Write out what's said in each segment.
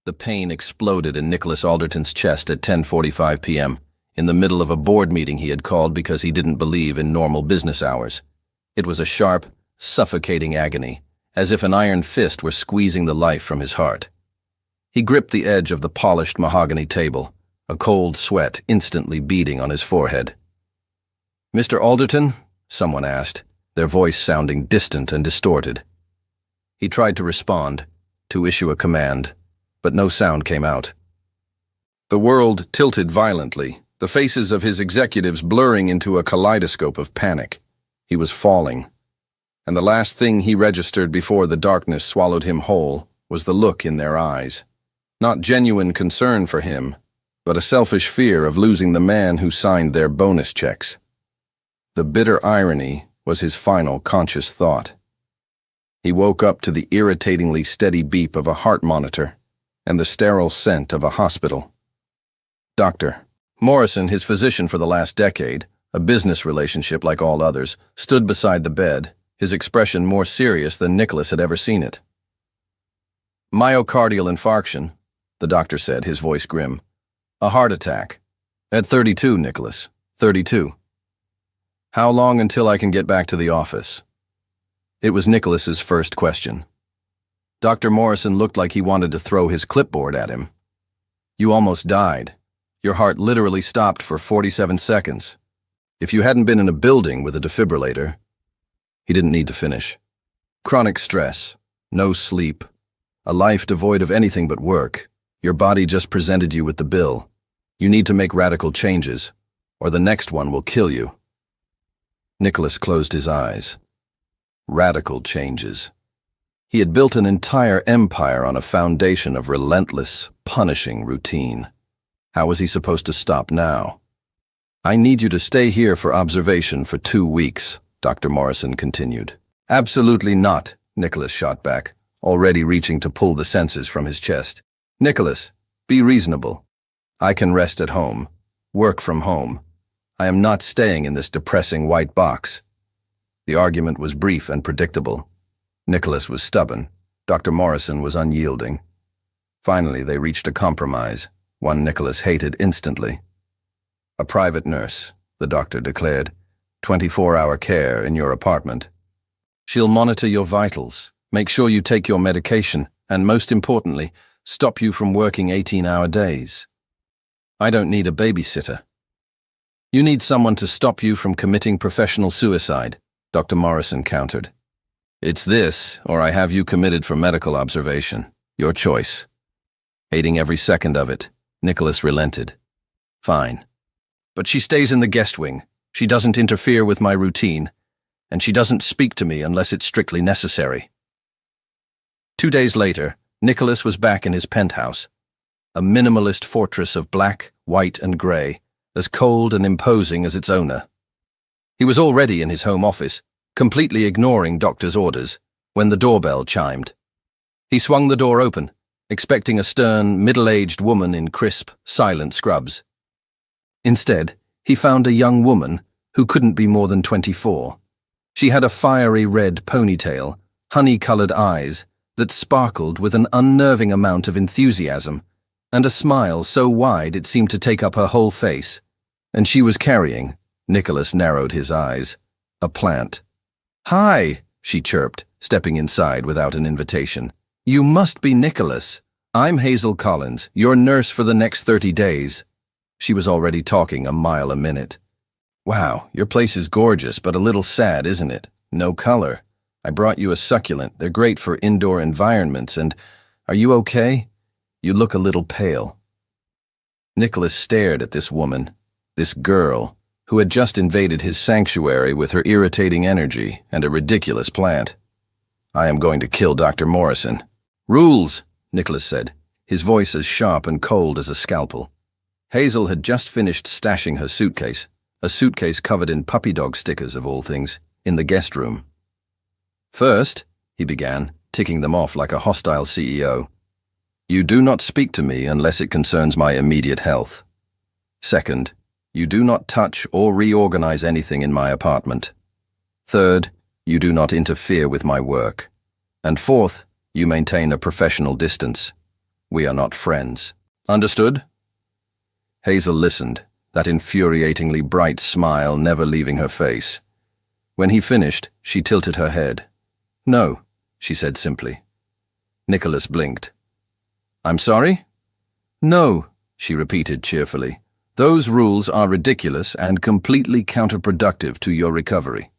The pain exploded in Nicholas Alderton's chest at 10:45 p.m., in the middle of a board meeting he had called because he didn't believe in normal business hours. It was a sharp, suffocating agony, as if an iron fist were squeezing the life from his heart. He gripped the edge of the polished mahogany table, a cold sweat instantly beading on his forehead. "Mr. Alderton?" someone asked, their voice sounding distant and distorted. He tried to respond, to issue a command, but no sound came out. The world tilted violently, the faces of his executives blurring into a kaleidoscope of panic. He was falling, and the last thing he registered before the darkness swallowed him whole was the look in their eyes. Not genuine concern for him, but a selfish fear of losing the man who signed their bonus checks. The bitter irony was his final conscious thought. He woke up to the irritatingly steady beep of a heart monitor and the sterile scent of a hospital. Dr. Morrison, his physician for the last decade, a business relationship like all others, stood beside the bed, his expression more serious than Nicholas had ever seen it. "Myocardial infarction," the doctor said, his voice grim. "A heart attack. At 32, Nicholas. 32. How long until I can get back to the office?" It was Nicholas's first question. Dr. Morrison looked like he wanted to throw his clipboard at him. "You almost died. Your heart literally stopped for 47 seconds. If you hadn't been in a building with a defibrillator..." He didn't need to finish. "Chronic stress, no sleep, a life devoid of anything but work. Your body just presented you with the bill. You need to make radical changes, or the next one will kill you." Nicholas closed his eyes. Radical changes. He had built an entire empire on a foundation of relentless, punishing routine. How was he supposed to stop now? "I need you to stay here for observation for 2 weeks, Dr. Morrison continued. "Absolutely not," Nicholas shot back, already reaching to pull the senses from his chest. "Nicholas, be reasonable. I can rest at home, work from home. I am not staying in this depressing white box." The argument was brief and predictable. Nicholas was stubborn. Dr. Morrison was unyielding. Finally, they reached a compromise, one Nicholas hated instantly. "A private nurse," the doctor declared. 24-hour care in your apartment. She'll monitor your vitals, make sure you take your medication, and most importantly, stop you from working 18-hour days. I don't need a babysitter. You need someone to stop you from committing professional suicide, Dr. Morrison countered. It's this, or I have you committed for medical observation. Your choice. Hating every second of it, Nicholas relented. Fine. But she stays in the guest wing. She doesn't interfere with my routine, and she doesn't speak to me unless it's strictly necessary. 2 days later, Nicholas was back in his penthouse, a minimalist fortress of black, white, and gray, as cold and imposing as its owner. He was already in his home office, completely ignoring doctor's orders, when the doorbell chimed. He swung the door open, expecting a stern, middle-aged woman in crisp, silent scrubs. Instead, he found a young woman who couldn't be more than 24. She had a fiery red ponytail, honey-colored eyes that sparkled with an unnerving amount of enthusiasm, and a smile so wide it seemed to take up her whole face. And she was carrying, Nicholas narrowed his eyes, a plant. "Hi," she chirped, stepping inside without an invitation. "You must be Nicholas. I'm Hazel Collins, your nurse for the next 30 days. She was already talking a mile a minute. "Wow, your place is gorgeous, but a little sad, isn't it? No color. I brought you a succulent. They're great for indoor environments, and are you okay? You look a little pale." Nicholas stared at this woman, this girl, who had just invaded his sanctuary with her irritating energy and a ridiculous plant. "I am going to kill Dr. Morrison." "Rules," Nicholas said, his voice as sharp and cold as a scalpel. Hazel had just finished stashing her suitcase, a suitcase covered in puppy dog stickers of all things, in the guest room. "First," he began, ticking them off like a hostile CEO, "you do not speak to me unless it concerns my immediate health. Second, you do not touch or reorganize anything in my apartment. Third, you do not interfere with my work. And fourth, you maintain a professional distance. We are not friends. Understood? Hazel listened, that infuriatingly bright smile never leaving her face. When he finished, she tilted her head. No, she said simply. Nicholas blinked. I'm sorry? No, she repeated cheerfully. Those rules are ridiculous and completely counterproductive to your recovery.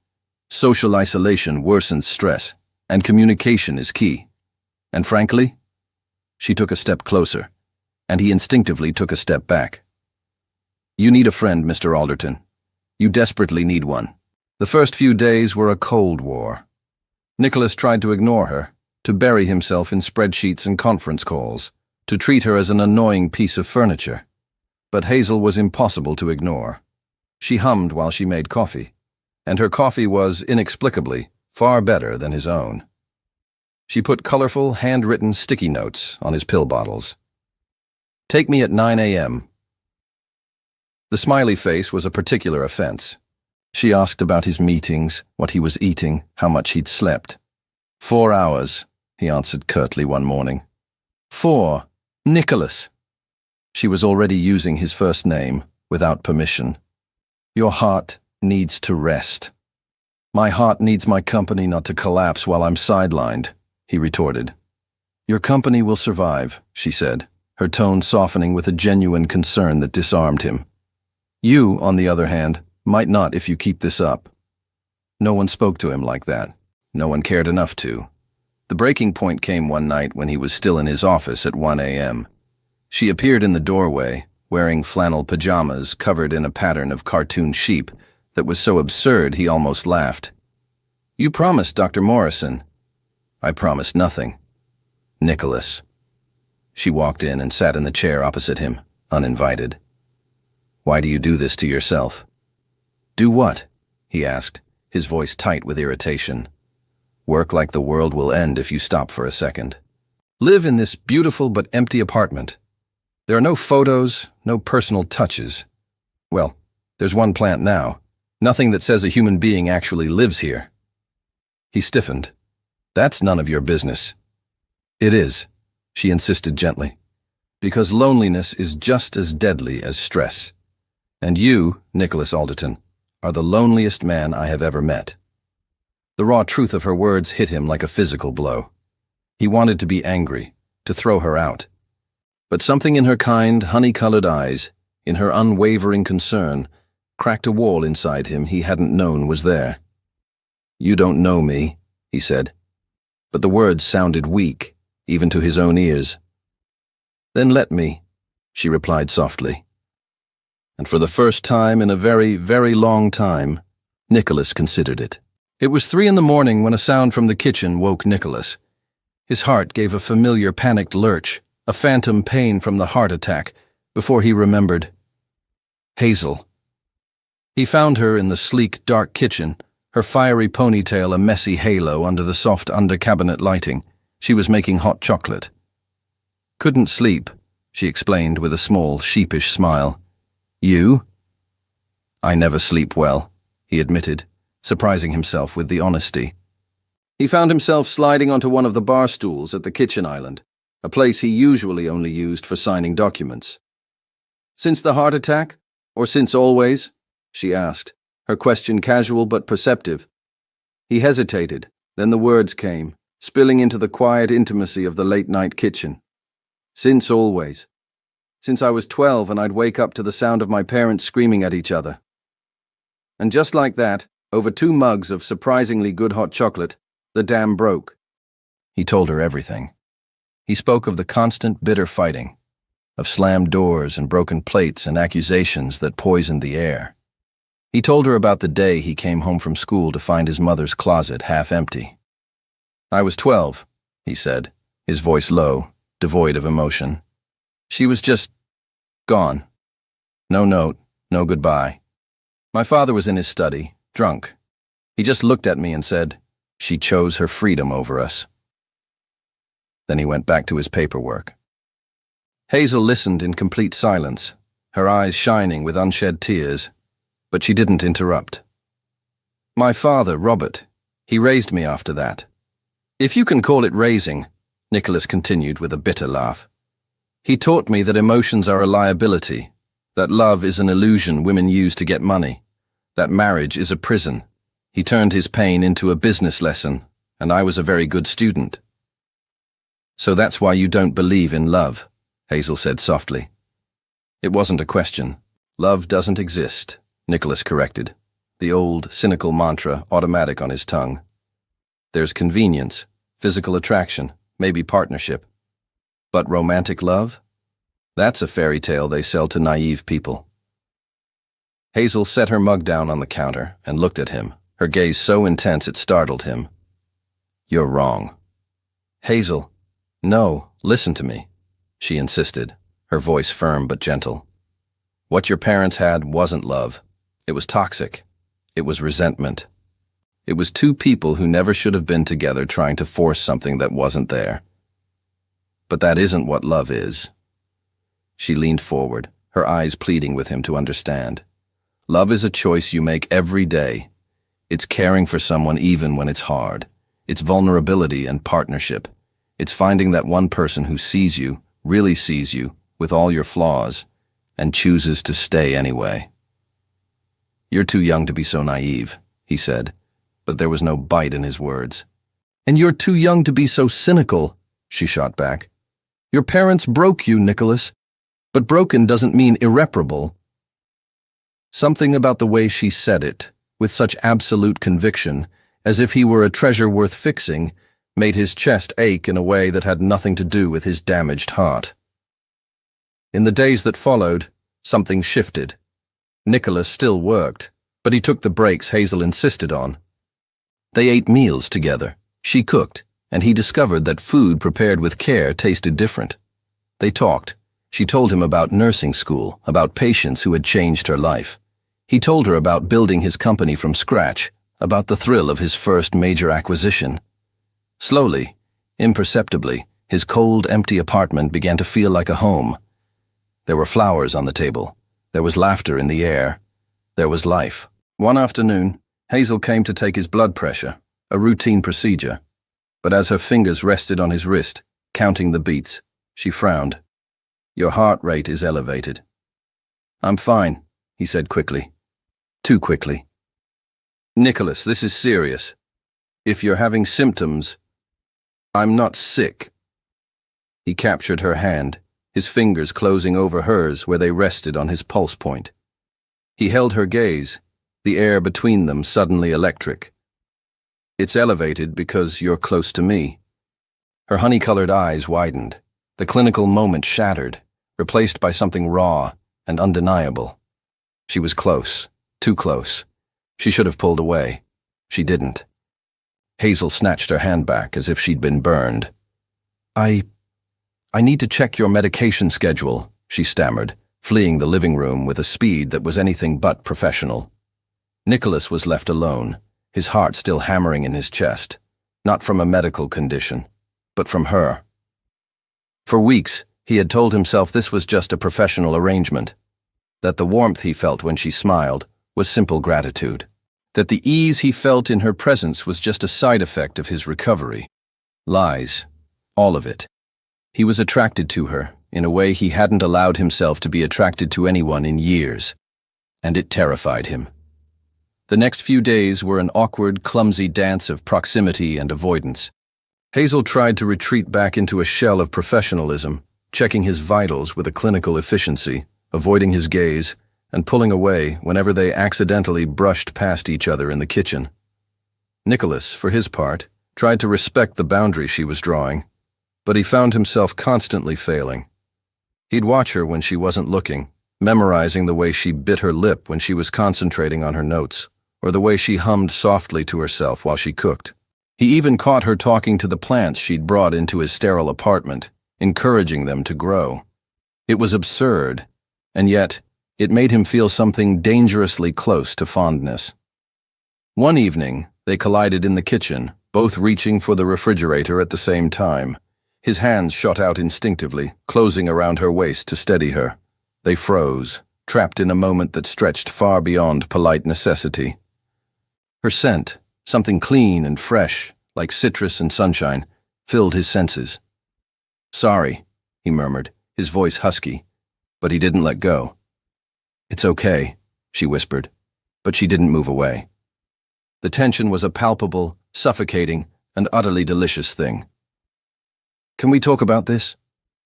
Social isolation worsens stress, and communication is key. And frankly, she took a step closer, and he instinctively took a step back. You need a friend, Mr. Alderton. You desperately need one. The first few days were a cold war. Nicholas tried to ignore her, to bury himself in spreadsheets and conference calls, to treat her as an annoying piece of furniture. But Hazel was impossible to ignore. She hummed while she made coffee, and her coffee was, inexplicably, far better than his own. She put colorful, handwritten sticky notes on his pill bottles. Take me at 9 a.m. The smiley face was a particular offense. She asked about his meetings, what he was eating, how much he'd slept. 4 hours, he answered curtly one morning. 4. Nicholas. She was already using his first name, without permission. Your heart needs to rest. My heart needs my company not to collapse while I'm sidelined, he retorted. Your company will survive, she said, her tone softening with a genuine concern that disarmed him. You, on the other hand, might not if you keep this up. No one spoke to him like that. No one cared enough to. The breaking point came one night when he was still in his office at 1 a.m. She appeared in the doorway, wearing flannel pajamas covered in a pattern of cartoon sheep that was so absurd he almost laughed. You promised, Dr. Morrison. I promised nothing. Nicholas. She walked in and sat in the chair opposite him, uninvited. Why do you do this to yourself? Do what? He asked, his voice tight with irritation. Work like the world will end if you stop for a second. Live in this beautiful but empty apartment. There are no photos, no personal touches. Well, there's one plant now. Nothing that says a human being actually lives here. He stiffened. That's none of your business. It is, she insisted gently, because loneliness is just as deadly as stress. And you, Nicholas Alderton, are the loneliest man I have ever met. The raw truth of her words hit him like a physical blow. He wanted to be angry, to throw her out. But something in her kind, honey-colored eyes, in her unwavering concern, cracked a wall inside him he hadn't known was there. You don't know me, he said. But the words sounded weak, even to his own ears. Then let me, she replied softly. And for the first time in a very, very long time, Nicholas considered it. It was 3 in the morning when a sound from the kitchen woke Nicholas. His heart gave a familiar panicked lurch, a phantom pain from the heart attack, before he remembered. Hazel. He found her in the sleek, dark kitchen, her fiery ponytail a messy halo under the soft under-cabinet lighting. She was making hot chocolate. Couldn't sleep, she explained with a small, sheepish smile. You? I never sleep well, he admitted, surprising himself with the honesty. He found himself sliding onto one of the bar stools at the kitchen island, a place he usually only used for signing documents. Since the heart attack? Or since always? She asked, her question casual but perceptive. He hesitated, then the words came, spilling into the quiet intimacy of the late-night kitchen. Since always. Since I was 12 and I'd wake up to the sound of my parents screaming at each other. And just like that, over 2 mugs of surprisingly good hot chocolate, the dam broke. He told her everything. He spoke of the constant bitter fighting, of slammed doors and broken plates and accusations that poisoned the air. He told her about the day he came home from school to find his mother's closet half empty. I was 12, he said, his voice low, devoid of emotion. She was just gone. No note, no goodbye. My father was in his study, drunk. He just looked at me and said, she chose her freedom over us. Then he went back to his paperwork. Hazel listened in complete silence, her eyes shining with unshed tears, but she didn't interrupt. My father, Robert, he raised me after that. If you can call it raising, Nicholas continued with a bitter laugh. He taught me that emotions are a liability, that love is an illusion women use to get money, that marriage is a prison. He turned his pain into a business lesson, and I was a very good student. So that's why you don't believe in love, Hazel said softly. It wasn't a question. Love doesn't exist, Nicholas corrected, the old, cynical mantra automatic on his tongue. There's convenience, physical attraction, maybe partnership. But romantic love? That's a fairy tale they sell to naive people. Hazel set her mug down on the counter and looked at him, her gaze so intense it startled him. You're wrong. Hazel, no, listen to me, she insisted, her voice firm but gentle. What your parents had wasn't love. It was toxic. It was resentment. It was two people who never should have been together trying to force something that wasn't there. But that isn't what love is. She leaned forward, her eyes pleading with him to understand. Love is a choice you make every day. It's caring for someone even when it's hard. It's vulnerability and partnership. It's finding that one person who sees you, really sees you, with all your flaws, and chooses to stay anyway. You're too young to be so naive, he said, but there was no bite in his words. And you're too young to be so cynical, she shot back. Your parents broke you, Nicholas, but broken doesn't mean irreparable. Something about the way she said it, with such absolute conviction, as if he were a treasure worth fixing, made his chest ache in a way that had nothing to do with his damaged heart. In the days that followed, something shifted. Nicholas still worked, but he took the breaks Hazel insisted on. They ate meals together. She cooked, and he discovered that food prepared with care tasted different. They talked. She told him about nursing school, about patients who had changed her life. He told her about building his company from scratch, about the thrill of his first major acquisition. Slowly, imperceptibly, his cold, empty apartment began to feel like a home. There were flowers on the table. There was laughter in the air. There was life. One afternoon, Hazel came to take his blood pressure, a routine procedure. But as her fingers rested on his wrist, counting the beats, she frowned. Your heart rate is elevated. I'm fine, he said quickly. Too quickly. Nicholas, this is serious. If you're having symptoms, I'm not sick. He captured her hand, his fingers closing over hers where they rested on his pulse point. He held her gaze, the air between them suddenly electric. It's elevated because you're close to me. Her honey-colored eyes widened. The clinical moment shattered, replaced by something raw and undeniable. She was close, too close. She should have pulled away. She didn't. Hazel snatched her hand back as if she'd been burned. I need to check your medication schedule, she stammered, fleeing the living room with a speed that was anything but professional. Nicholas was left alone, his heart still hammering in his chest, not from a medical condition, but from her. For weeks, he had told himself this was just a professional arrangement, that the warmth he felt when she smiled was simple gratitude, that the ease he felt in her presence was just a side effect of his recovery. Lies, all of it. He was attracted to her in a way he hadn't allowed himself to be attracted to anyone in years, and it terrified him. The next few days were an awkward, clumsy dance of proximity and avoidance. Hazel tried to retreat back into a shell of professionalism, checking his vitals with a clinical efficiency, avoiding his gaze, and pulling away whenever they accidentally brushed past each other in the kitchen. Nicholas, for his part, tried to respect the boundary she was drawing, but he found himself constantly failing. He'd watch her when she wasn't looking, memorizing the way she bit her lip when she was concentrating on her notes, or the way she hummed softly to herself while she cooked. He even caught her talking to the plants she'd brought into his sterile apartment, encouraging them to grow. It was absurd, and yet it made him feel something dangerously close to fondness. One evening, they collided in the kitchen, both reaching for the refrigerator at the same time. His hands shot out instinctively, closing around her waist to steady her. They froze, trapped in a moment that stretched far beyond polite necessity. Her scent, something clean and fresh, like citrus and sunshine, filled his senses. Sorry, he murmured, his voice husky, but he didn't let go. "It's okay," she whispered, but she didn't move away. The tension was a palpable, suffocating, and utterly delicious thing. "Can we talk about this?"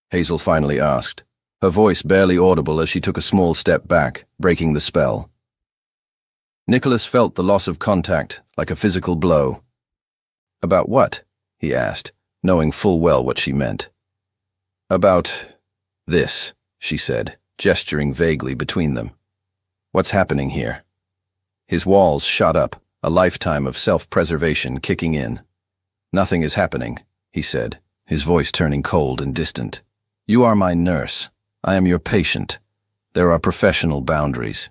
Hazel finally asked, her voice barely audible as she took a small step back, breaking the spell. Nicholas felt the loss of contact like a physical blow. "About what?" he asked, knowing full well what she meant. "About this," she said, gesturing vaguely between them. "What's happening here?" His walls shot up, a lifetime of self-preservation kicking in. "Nothing is happening," he said, his voice turning cold and distant. "You are my nurse. I am your patient. There are professional boundaries.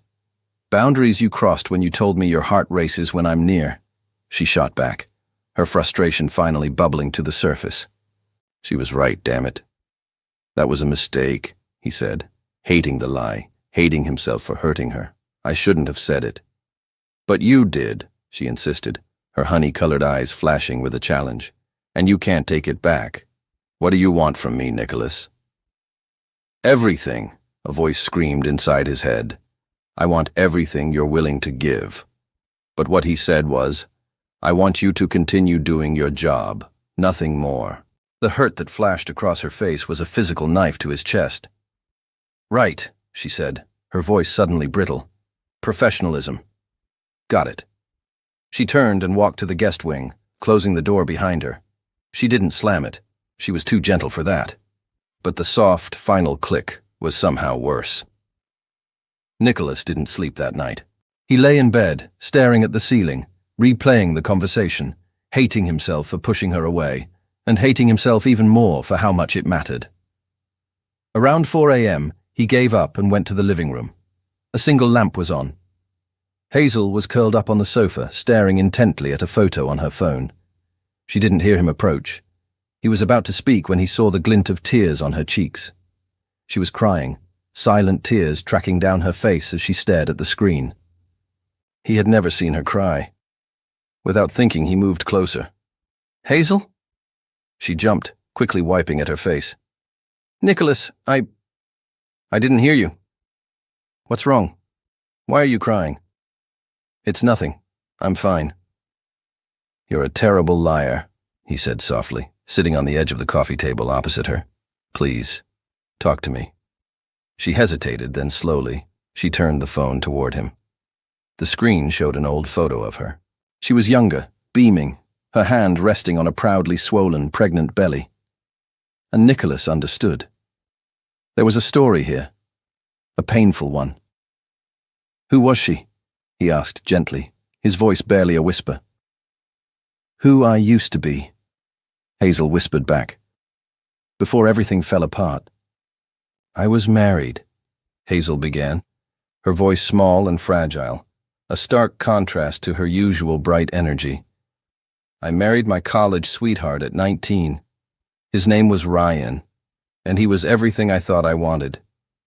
Boundaries you crossed when you told me your heart races when I'm near," she shot back, her frustration finally bubbling to the surface. She was right, damn it. "That was a mistake," he said, hating the lie, hating himself for hurting her. "I shouldn't have said it." "But you did," she insisted, her honey-colored eyes flashing with a challenge. "And you can't take it back. What do you want from me, Nicholas?" "Everything," a voice screamed inside his head. "I want everything you're willing to give." But what he said was, "I want you to continue doing your job, nothing more." The hurt that flashed across her face was a physical knife to his chest. "Right," she said, her voice suddenly brittle. "Professionalism. Got it." She turned and walked to the guest wing, closing the door behind her. She didn't slam it. She was too gentle for that. But the soft, final click was somehow worse. Nicholas didn't sleep that night. He lay in bed, staring at the ceiling, replaying the conversation, hating himself for pushing her away, and hating himself even more for how much it mattered. Around 4 a.m., he gave up and went to the living room. A single lamp was on. Hazel was curled up on the sofa, staring intently at a photo on her phone. She didn't hear him approach. He was about to speak when he saw the glint of tears on her cheeks. She was crying, silent tears tracking down her face as she stared at the screen. He had never seen her cry. Without thinking, he moved closer. "Hazel?" She jumped, quickly wiping at her face. "Nicholas, I didn't hear you. What's wrong? Why are you crying?" "It's nothing. I'm fine." "You're a terrible liar," he said softly, sitting on the edge of the coffee table opposite her. "Please, talk to me." She hesitated, then slowly, she turned the phone toward him. The screen showed an old photo of her. She was younger, beaming, her hand resting on a proudly swollen, pregnant belly. And Nicholas understood. There was a story here, a painful one. "Who was she?" he asked gently, his voice barely a whisper. "Who I used to be," Hazel whispered back, "before everything fell apart." "I was married," Hazel began, her voice small and fragile, a stark contrast to her usual bright energy. "I married my college sweetheart at 19. His name was Ryan, and he was everything I thought I wanted.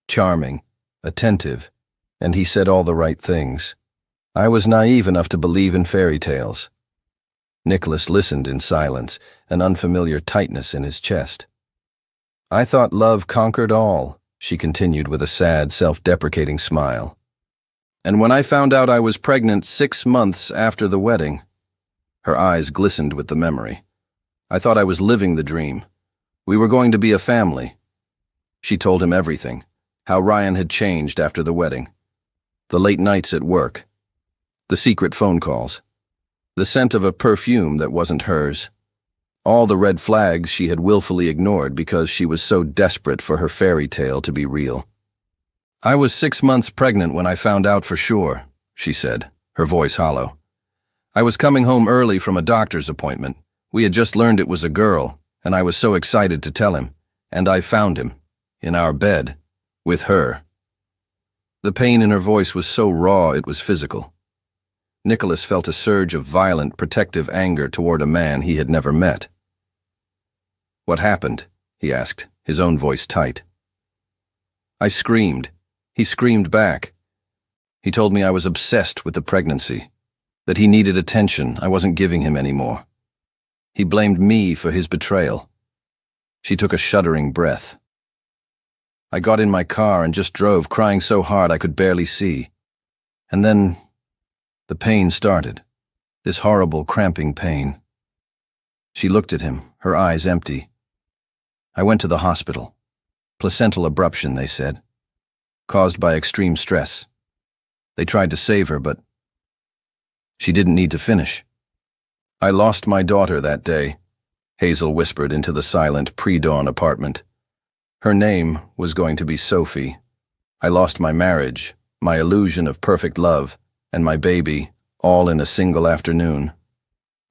Charming, attentive, and he said all the right things. I was naive enough to believe in fairy tales." Nicholas listened in silence, an unfamiliar tightness in his chest. "I thought love conquered all," she continued with a sad, self-deprecating smile. "And when I found out I was pregnant 6 months after the wedding," her eyes glistened with the memory, "I thought I was living the dream. We were going to be a family." She told him everything, how Ryan had changed after the wedding. The late nights at work, the secret phone calls, the scent of a perfume that wasn't hers, all the red flags she had willfully ignored because she was so desperate for her fairy tale to be real. "I was 6 months pregnant when I found out for sure," she said, her voice hollow. "I was coming home early from a doctor's appointment. We had just learned it was a girl, and I was so excited to tell him. And I found him, in our bed, with her." The pain in her voice was so raw it was physical. Nicholas felt a surge of violent, protective anger toward a man he had never met. "What happened?" he asked, his own voice tight. "I screamed. He screamed back. He told me I was obsessed with the pregnancy, that he needed attention I wasn't giving him anymore. He blamed me for his betrayal." She took a shuddering breath. I got in my car and just drove, crying so hard I could barely see. And then the pain started, this horrible, cramping pain. She looked at him, her eyes empty. I went to the hospital. Placental abruption, they said, caused by extreme stress. They tried to save her, but she didn't need to finish. I lost my daughter that day, Hazel whispered into the silent pre-dawn apartment. Her name was going to be Sophie. I lost my marriage, my illusion of perfect love, and my baby, all in a single afternoon.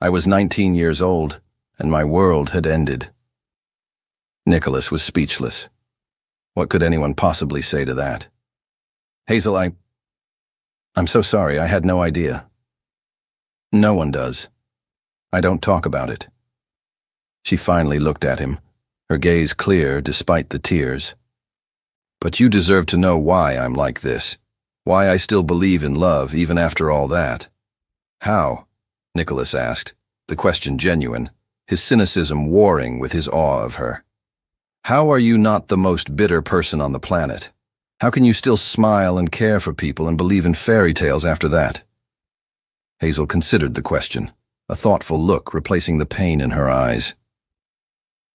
I was 19 years old, and my world had ended. Nicholas was speechless. What could anyone possibly say to that? Hazel, I'm so sorry, I had no idea. No one does. I don't talk about it. She finally looked at him, her gaze clear despite the tears. But you deserve to know why I'm like this, why I still believe in love even after all that. How? Nicholas asked, the question genuine, his cynicism warring with his awe of her. How are you not the most bitter person on the planet? How can you still smile and care for people and believe in fairy tales after that? Hazel considered the question, a thoughtful look replacing the pain in her eyes.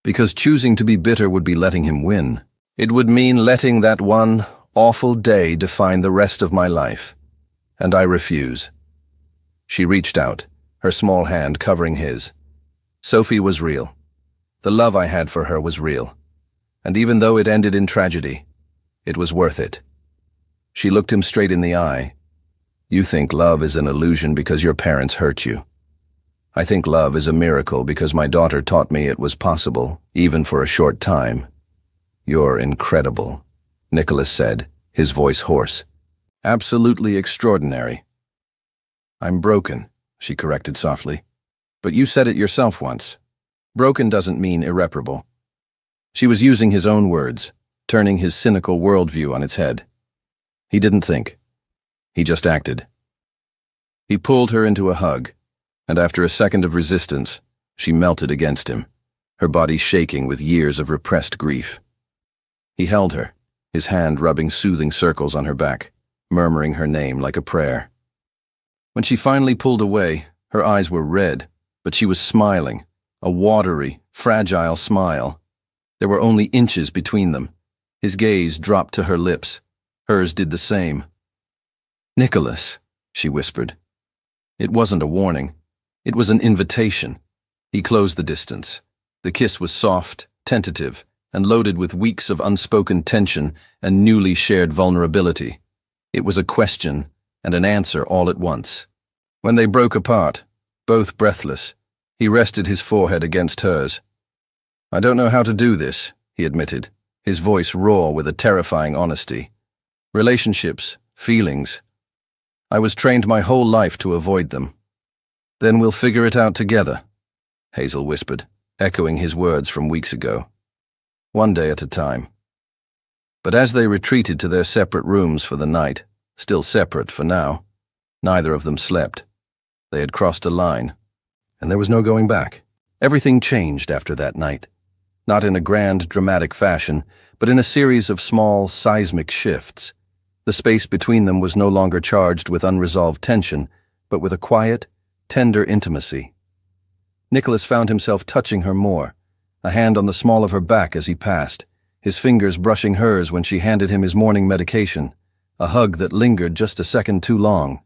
Because choosing to be bitter would be letting him win. It would mean letting that one awful day define the rest of my life. And I refuse. She reached out, her small hand covering his. Sophie was real. The love I had for her was real. And even though it ended in tragedy, it was worth it. She looked him straight in the eye. You think love is an illusion because your parents hurt you. I think love is a miracle because my daughter taught me it was possible, even for a short time. You're incredible, Nicholas said, his voice hoarse. Absolutely extraordinary. I'm broken, she corrected softly. But you said it yourself once. Broken doesn't mean irreparable. She was using his own words, turning his cynical worldview on its head. He didn't think. He just acted. He pulled her into a hug, and after a second of resistance, she melted against him, her body shaking with years of repressed grief. He held her, his hand rubbing soothing circles on her back, murmuring her name like a prayer. When she finally pulled away, her eyes were red, but she was smiling, a watery, fragile smile. There were only inches between them. His gaze dropped to her lips. Hers did the same. Nicholas, she whispered. It wasn't a warning. It was an invitation. He closed the distance. The kiss was soft, tentative, and loaded with weeks of unspoken tension and newly shared vulnerability. It was a question and an answer all at once. When they broke apart, both breathless, he rested his forehead against hers. I don't know how to do this, he admitted, his voice raw with a terrifying honesty. Relationships, feelings. I was trained my whole life to avoid them. Then we'll figure it out together, Hazel whispered, echoing his words from weeks ago. One day at a time. But as they retreated to their separate rooms for the night, still separate for now, neither of them slept. They had crossed a line, and there was no going back. Everything changed after that night. Not in a grand, dramatic fashion, but in a series of small, seismic shifts. The space between them was no longer charged with unresolved tension, but with a quiet, tender intimacy. Nicholas found himself touching her more, a hand on the small of her back as he passed, his fingers brushing hers when she handed him his morning medication, a hug that lingered just a second too long.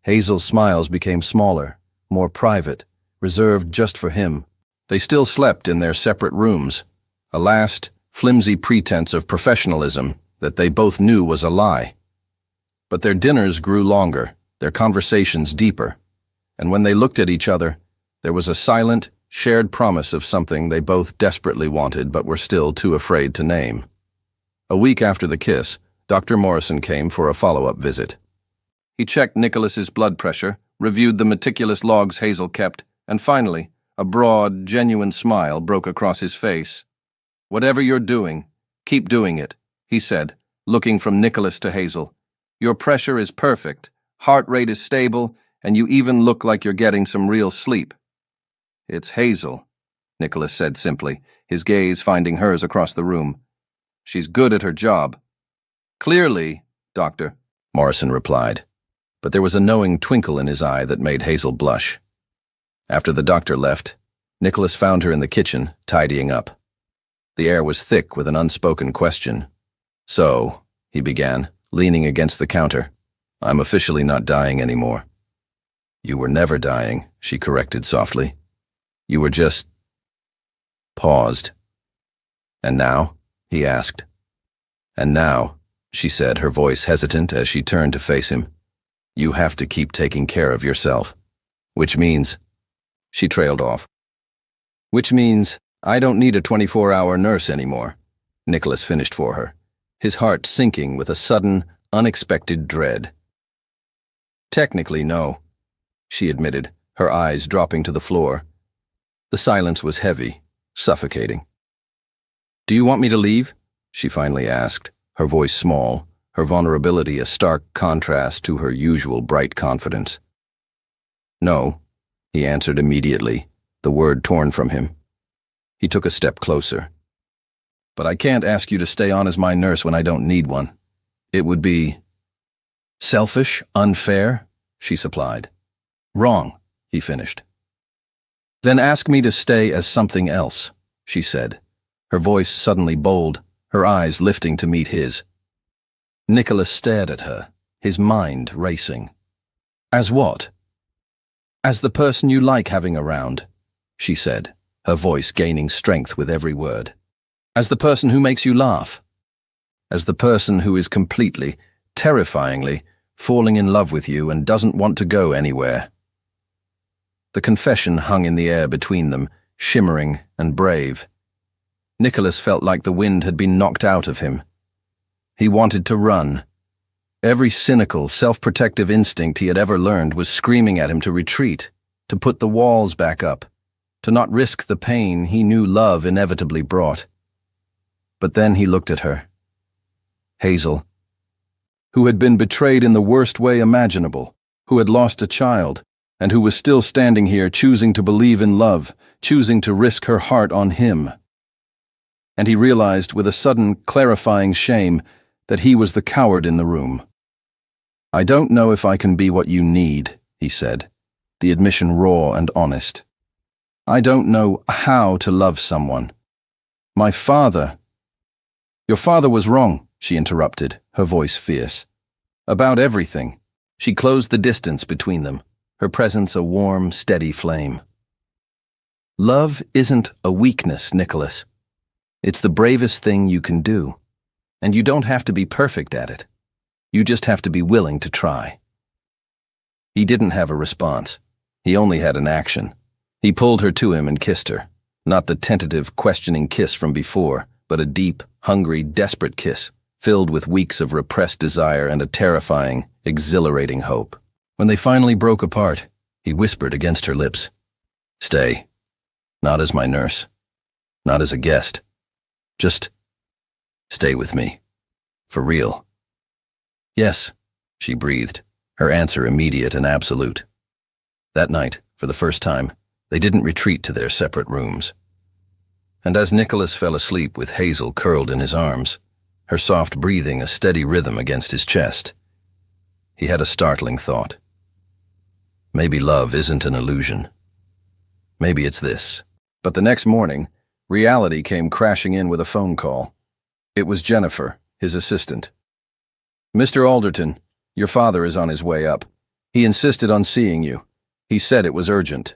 Hazel's smiles became smaller, more private, reserved just for him. They still slept in their separate rooms, a last, flimsy pretense of professionalism that they both knew was a lie. But their dinners grew longer, their conversations deeper, and when they looked at each other, there was a silent, shared promise of something they both desperately wanted but were still too afraid to name. A week after the kiss, Dr. Morrison came for a follow-up visit. He checked Nicholas's blood pressure, reviewed the meticulous logs Hazel kept, and finally, a broad, genuine smile broke across his face. Whatever you're doing, keep doing it, he said, looking from Nicholas to Hazel. Your pressure is perfect, heart rate is stable, and you even look like you're getting some real sleep. It's Hazel, Nicholas said simply, his gaze finding hers across the room. She's good at her job. Clearly, Doctor, Morrison replied, but there was a knowing twinkle in his eye that made Hazel blush. After the doctor left, Nicholas found her in the kitchen, tidying up. The air was thick with an unspoken question. So, he began, leaning against the counter, I'm officially not dying anymore. You were never dying, she corrected softly. You were just... paused. And now? He asked. And now, she said, her voice hesitant as she turned to face him, you have to keep taking care of yourself. Which means... She trailed off. Which means I don't need a 24-hour nurse anymore, Nicholas finished for her, his heart sinking with a sudden, unexpected dread. Technically, no, she admitted, her eyes dropping to the floor. The silence was heavy, suffocating. Do you want me to leave? She finally asked, her voice small, her vulnerability a stark contrast to her usual bright confidence. No, he answered immediately, the word torn from him. He took a step closer. But I can't ask you to stay on as my nurse when I don't need one. It would be... selfish, unfair, she supplied. Wrong, he finished. Then ask me to stay as something else, she said, her voice suddenly bold, her eyes lifting to meet his. Nicholas stared at her, his mind racing. As what? As the person you like having around, she said, her voice gaining strength with every word. As the person who makes you laugh. As the person who is completely, terrifyingly, falling in love with you and doesn't want to go anywhere. The confession hung in the air between them, shimmering and brave. Nicholas felt like the wind had been knocked out of him. He wanted to run. Every cynical, self-protective instinct he had ever learned was screaming at him to retreat, to put the walls back up, to not risk the pain he knew love inevitably brought. But then he looked at her. Hazel, who had been betrayed in the worst way imaginable, who had lost a child, and who was still standing here choosing to believe in love, choosing to risk her heart on him. And he realized with a sudden, clarifying shame that he was the coward in the room. I don't know if I can be what you need, he said, the admission raw and honest. I don't know how to love someone. My father... Your father was wrong, she interrupted, her voice fierce. About everything. She closed the distance between them, her presence a warm, steady flame. Love isn't a weakness, Nicholas. It's the bravest thing you can do. And you don't have to be perfect at it. You just have to be willing to try. He didn't have a response. He only had an action. He pulled her to him and kissed her. Not the tentative, questioning kiss from before, but a deep, hungry, desperate kiss, filled with weeks of repressed desire and a terrifying, exhilarating hope. When they finally broke apart, he whispered against her lips, Stay. Not as my nurse. Not as a guest. Just stay with me. For real. Yes, she breathed, her answer immediate and absolute. That night, for the first time, they didn't retreat to their separate rooms. And as Nicholas fell asleep with Hazel curled in his arms, her soft breathing a steady rhythm against his chest, he had a startling thought. Maybe love isn't an illusion. Maybe it's this. But the next morning, reality came crashing in with a phone call. It was Jennifer, his assistant. Mr. Alderton, your father is on his way up. He insisted on seeing you. He said it was urgent.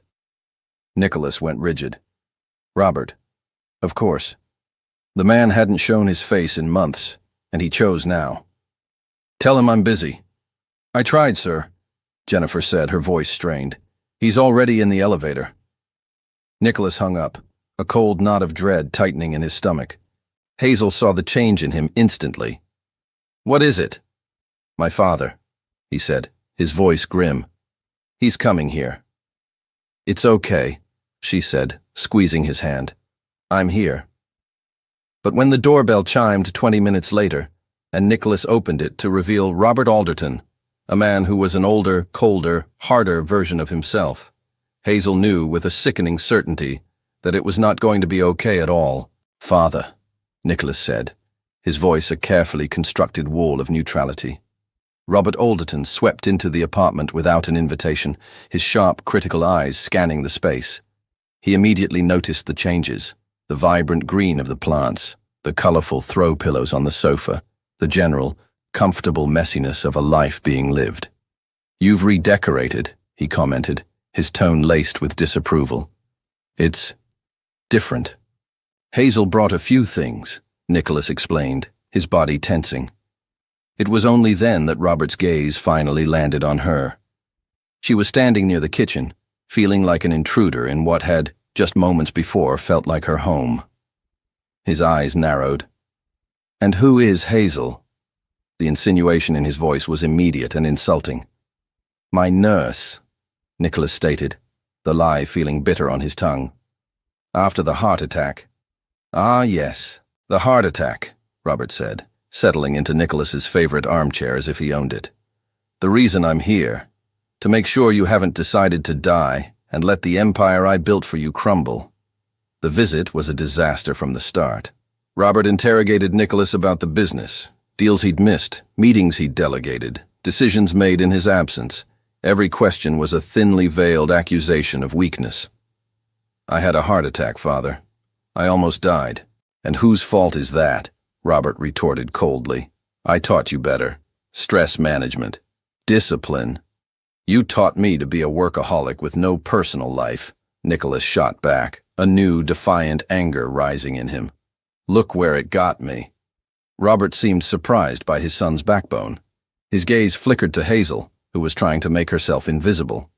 Nicholas went rigid. Robert. Of course. The man hadn't shown his face in months, and he chose now. Tell him I'm busy. I tried, sir, Jennifer said, her voice strained. He's already in the elevator. Nicholas hung up, a cold knot of dread tightening in his stomach. Hazel saw the change in him instantly. What is it? My father, he said, his voice grim. He's coming here. It's okay, she said, squeezing his hand. I'm here. But when the doorbell chimed 20 minutes later, and Nicholas opened it to reveal Robert Alderton, a man who was an older, colder, harder version of himself, Hazel knew with a sickening certainty that it was not going to be okay at all. Father, Nicholas said, his voice a carefully constructed wall of neutrality. Robert Alderton swept into the apartment without an invitation, his sharp, critical eyes scanning the space. He immediately noticed the changes, the vibrant green of the plants, the colorful throw pillows on the sofa, the general, comfortable messiness of a life being lived. "You've redecorated," he commented, his tone laced with disapproval. "It's different." "Hazel brought a few things," Nicholas explained, his body tensing. It was only then that Robert's gaze finally landed on her. She was standing near the kitchen, feeling like an intruder in what had, just moments before, felt like her home. His eyes narrowed. "And who is Hazel?" The insinuation in his voice was immediate and insulting. "My nurse," Nicholas stated, the lie feeling bitter on his tongue. "After the heart attack." "Ah, yes, the heart attack," Robert said, settling into Nicholas's favorite armchair as if he owned it. "The reason I'm here, to make sure you haven't decided to die and let the empire I built for you crumble." The visit was a disaster from the start. Robert interrogated Nicholas about the business, deals he'd missed, meetings he'd delegated, decisions made in his absence. Every question was a thinly veiled accusation of weakness. "I had a heart attack, Father. I almost died. And whose fault is that?" Robert retorted coldly. "I taught you better. Stress management. Discipline." "You taught me to be a workaholic with no personal life," Nicholas shot back, a new, defiant anger rising in him. "Look where it got me." Robert seemed surprised by his son's backbone. His gaze flickered to Hazel, who was trying to make herself invisible.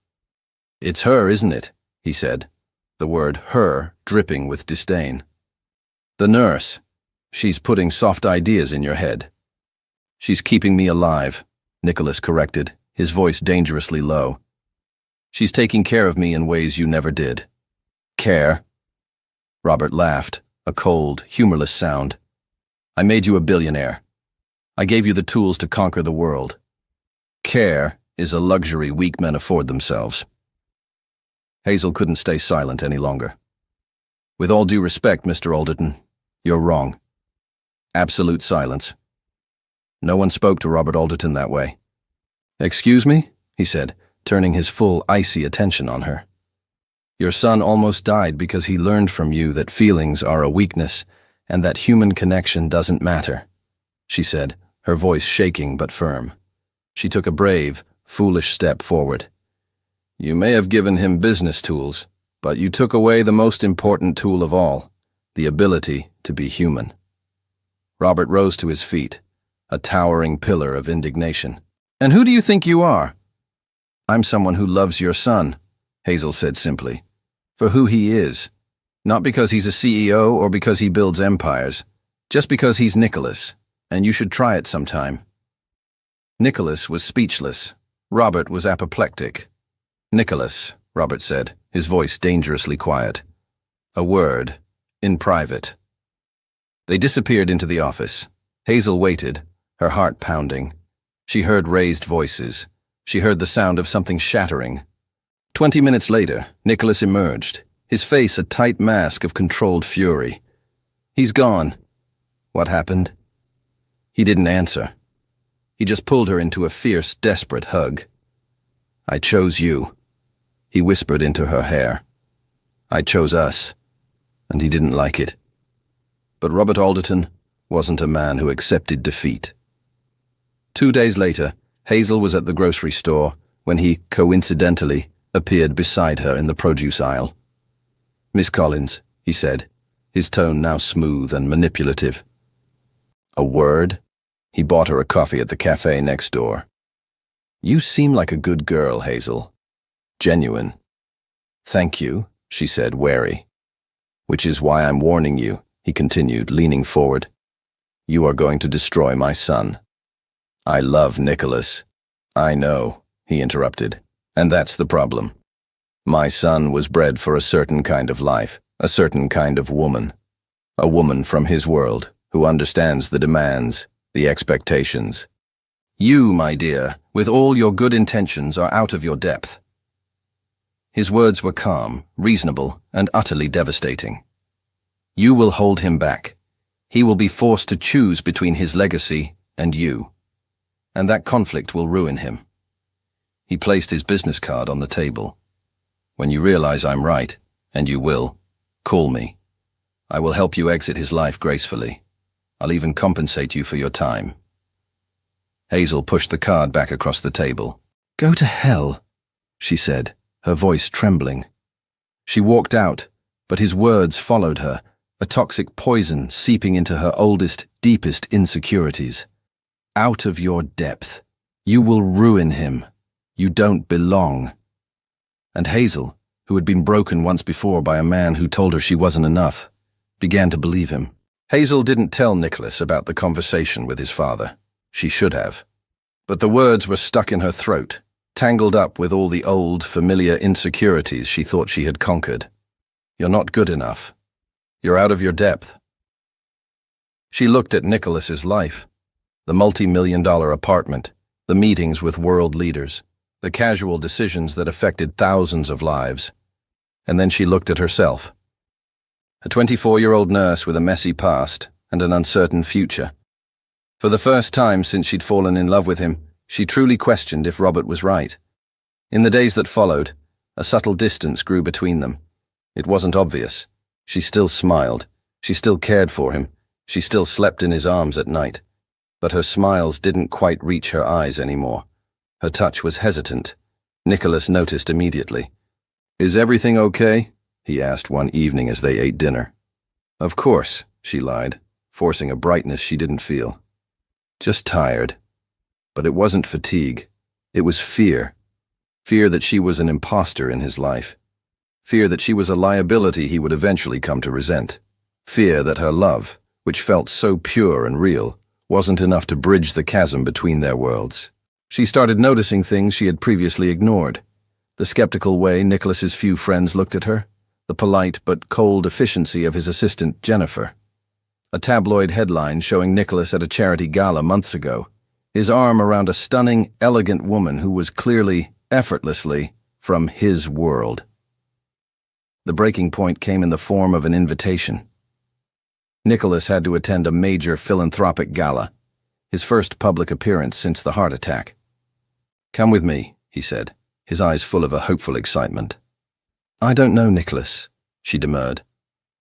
"It's her, isn't it?" he said, the word "her" dripping with disdain. "The nurse. She's putting soft ideas in your head." "She's keeping me alive," Nicholas corrected, his voice dangerously low. "She's taking care of me in ways you never did." "Care?" Robert laughed, a cold, humorless sound. "I made you a billionaire. I gave you the tools to conquer the world. Care is a luxury weak men afford themselves." Hazel couldn't stay silent any longer. "With all due respect, Mr. Alderton, you're wrong." Absolute silence. No one spoke to Robert Alderton that way. "Excuse me?" he said, turning his full, icy attention on her. "Your son almost died because he learned from you that feelings are a weakness and that human connection doesn't matter," she said, her voice shaking but firm. She took a brave, foolish step forward. "You may have given him business tools, but you took away the most important tool of all, the ability to be human." Robert rose to his feet, a towering pillar of indignation. "And who do you think you are?" "I'm someone who loves your son," Hazel said simply, "for who he is. Not because he's a CEO or because he builds empires, just because he's Nicholas, and you should try it sometime." Nicholas was speechless. Robert was apoplectic. "Nicholas," Robert said, his voice dangerously quiet. "A word, in private." They disappeared into the office. Hazel waited, her heart pounding. She heard raised voices. She heard the sound of something shattering. 20 minutes later, Nicholas emerged, his face a tight mask of controlled fury. "He's gone." "What happened?" He didn't answer. He just pulled her into a fierce, desperate hug. "I chose you," he whispered into her hair. "I chose us," and he didn't like it. But Robert Alderton wasn't a man who accepted defeat. 2 days later, Hazel was at the grocery store when he, coincidentally, appeared beside her in the produce aisle. "Miss Collins," he said, his tone now smooth and manipulative. "A word?" He bought her a coffee at the cafe next door. "You seem like a good girl, Hazel. Genuine." "Thank you," she said, wary. "Which is why I'm warning you," he continued, leaning forward. "You are going to destroy my son." "I love Nicholas." "I know," he interrupted, "and that's the problem. My son was bred for a certain kind of life, a certain kind of woman. A woman from his world, who understands the demands, the expectations. You, my dear, with all your good intentions, are out of your depth." His words were calm, reasonable, and utterly devastating. "You will hold him back. He will be forced to choose between his legacy and you, and that conflict will ruin him. He placed his business card on the table. When you realize I'm right, and you will, call me. I will help you exit his life gracefully. I'll even compensate you for your time. Hazel pushed the card back across the table. Go to hell, she said, her voice trembling. She walked out, but his words followed her, a toxic poison seeping into her oldest, deepest insecurities. Out of your depth. You will ruin him. You don't belong. And Hazel, who had been broken once before by a man who told her she wasn't enough, began to believe him. Hazel didn't tell Nicholas about the conversation with his father. She should have. But the words were stuck in her throat, tangled up with all the old, familiar insecurities she thought she had conquered. You're not good enough. You're out of your depth. She looked at Nicholas's life, the multi-million-dollar apartment, the meetings with world leaders, the casual decisions that affected thousands of lives. And then she looked at herself. A 24-year-old nurse with a messy past and an uncertain future. For the first time since she'd fallen in love with him, she truly questioned if Robert was right. In the days that followed, a subtle distance grew between them. It wasn't obvious. She still smiled. She still cared for him. She still slept in his arms at night. But her smiles didn't quite reach her eyes anymore. Her touch was hesitant. Nicholas noticed immediately. Is everything okay? He asked one evening as they ate dinner. Of course, she lied, forcing a brightness she didn't feel. Just tired. But it wasn't fatigue. It was fear. Fear that she was an imposter in his life. Fear that she was a liability he would eventually come to resent. Fear that her love, which felt so pure and real, wasn't enough to bridge the chasm between their worlds. She started noticing things she had previously ignored. The skeptical way Nicholas's few friends looked at her, the polite but cold efficiency of his assistant, Jennifer. A tabloid headline showing Nicholas at a charity gala months ago, his arm around a stunning, elegant woman who was clearly, effortlessly, from his world. The breaking point came in the form of an invitation. Nicholas had to attend a major philanthropic gala, his first public appearance since the heart attack. Come with me, he said, his eyes full of a hopeful excitement. I don't know, Nicholas, she demurred.